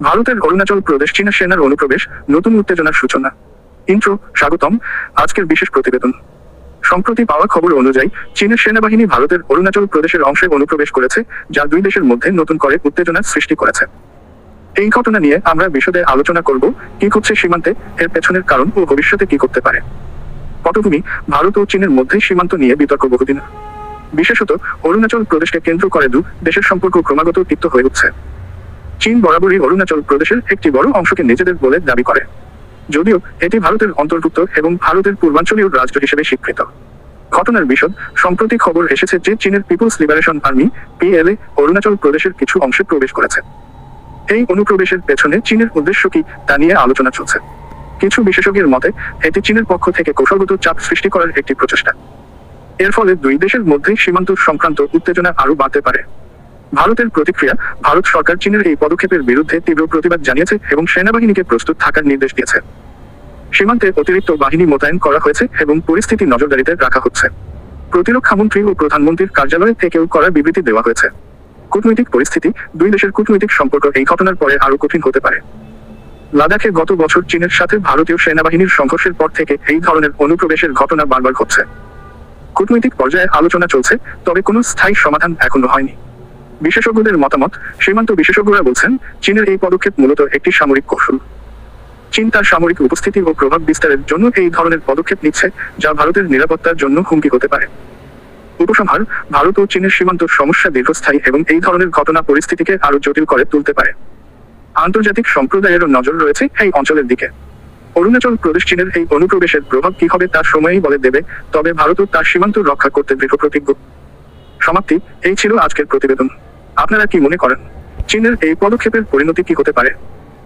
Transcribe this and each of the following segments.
ভারতের অরুণাচল প্রদেশ চীনা সেনার অনুপ্রবেশ, নতুন উত্তেজনার সূচনা। ইন্ট্রো, স্বাগতম। আজকের বিশেষ প্রতিবেদন। সম্প্রতি পাওয়া খবর অনুযায়ী চীনের সেনাবাহিনী ভারতের অরুণাচল প্রদেশের অংশে অনুপ্রবেশ করেছে, যা দুই দেশের মধ্যে নতুন করে উত্তেজনার সৃষ্টি করেছে। এই ঘটনা নিয়ে আমরা বিশদে আলোচনা করব, কি ঘটছে সীমান্তে, এর পেছনের কারণ ও ভবিষ্যতে কি করতে পারে। পটভূমি: ভারত ও চীনের মধ্যে সীমান্ত নিয়ে বিতর্ক বহুদিন। বিশেষত অরুণাচল প্রদেশকে কেন্দ্র করে দু দেশের সম্পর্ক ক্রমাগত তিক্ত হয়ে উঠছে। চীন বরাবরই অরুণাচল প্রদেশের একটি বড় অংশকে নিজেদের বলে দাবি করে, যদিও এটি ভারতের অন্তর্ভুক্ত এবং ভারতের পূর্বাঞ্চলীয় রাজ্য হিসেবে স্বীকৃত। ঘটনার বিশদ: সম্প্রতি খবর এসেছে যে চীনের পিপলস লিবারেশন আর্মি (পিএলএ) অরুণাচল প্রদেশের কিছু অংশে প্রবেশ করেছে। এই অনুপ্রবেশের পেছনে চীনের উদ্দেশ্য কি, তা নিয়ে আলোচনা চলছে। কিছু বিশেষজ্ঞের মতে এটি চীনের পক্ষ থেকে কৌশলগত চাপ সৃষ্টি করার একটি প্রচেষ্টা। এর ফলে দুই দেশের মধ্যে সীমান্ত সংক্রান্ত উত্তেজনা আরও বাড়তে পারে। ভারতের প্রতিক্রিয়া: ভারত সরকার চীনের এই পদক্ষেপের বিরুদ্ধে তীব্র প্রতিবাদ জানিয়েছে এবং সেনাবাহিনীকে প্রস্তুত থাকার নির্দেশ দিয়েছে। সীমান্তে অতিরিক্ত বাহিনী মোতায়েন করা হয়েছে এবং পরিস্থিতি নজরদারিতে রাখা হচ্ছে। প্রতিরক্ষামন্ত্রী ও প্রধানমন্ত্রীর কার্যালয় থেকেও কড়া বিবৃতি দেওয়া হয়েছে। কূটনৈতিক পরিস্থিতি: দুই দেশের কূটনৈতিক সম্পর্ক এই ঘটনার পরে আরও কঠিন হতে পারে। লাদাখে গত বছর চীনের সাথে ভারতীয় সেনাবাহিনীর সংঘর্ষের পর থেকে এই ধরনের অনুপ্রবেশের ঘটনা বারবার ঘটছে। কূটনৈতিক পর্যায়ে আলোচনা চলছে, তবে কোনো স্থায়ী সমাধান এখনো হয়নি। বিশেষজ্ঞদের মতামত: সীমান্ত বিশেষজ্ঞরা বলছেন, চীনের এই পদক্ষেপ মূলত একটি সামরিক কৌশল। চীন তার সামরিক উপস্থিতি ও প্রভাব বিস্তারের জন্য এই ধরনের পদক্ষেপ নিচ্ছে, যা ভারতের নিরাপত্তার জন্য হুমকি হতে পারে। উপসংহার: ভারত ও চীনের সীমান্ত সমস্যা দীর্ঘস্থায়ী এবং এই ধরনের ঘটনা পরিস্থিতিকে আরও জটিল করে তুলতে পারে। আন্তর্জাতিক সম্প্রদায়েরও নজর রয়েছে এই অঞ্চলের দিকে। অরুণাচল প্রদেশ চীনের এই অনুপ্রবেশের প্রভাব কি হবে তা সময়ই বলে দেবে, তবে ভারতও তার সীমান্ত রক্ষা করতে দৃঢ়প্রতিজ্ঞ। সমাপ্তি: এই ছিল আজকের প্রতিবেদন। আপনারা কি মনে করেন, চীনের এই পদক্ষেপের পরিণতি কি হতে পারে?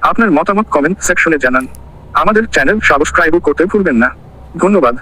আপনার মতামত কমেন্ট সেকশনে জানান। আমাদের চ্যানেল সাবস্ক্রাইবও করতে ভুলবেন না। ধন্যবাদ।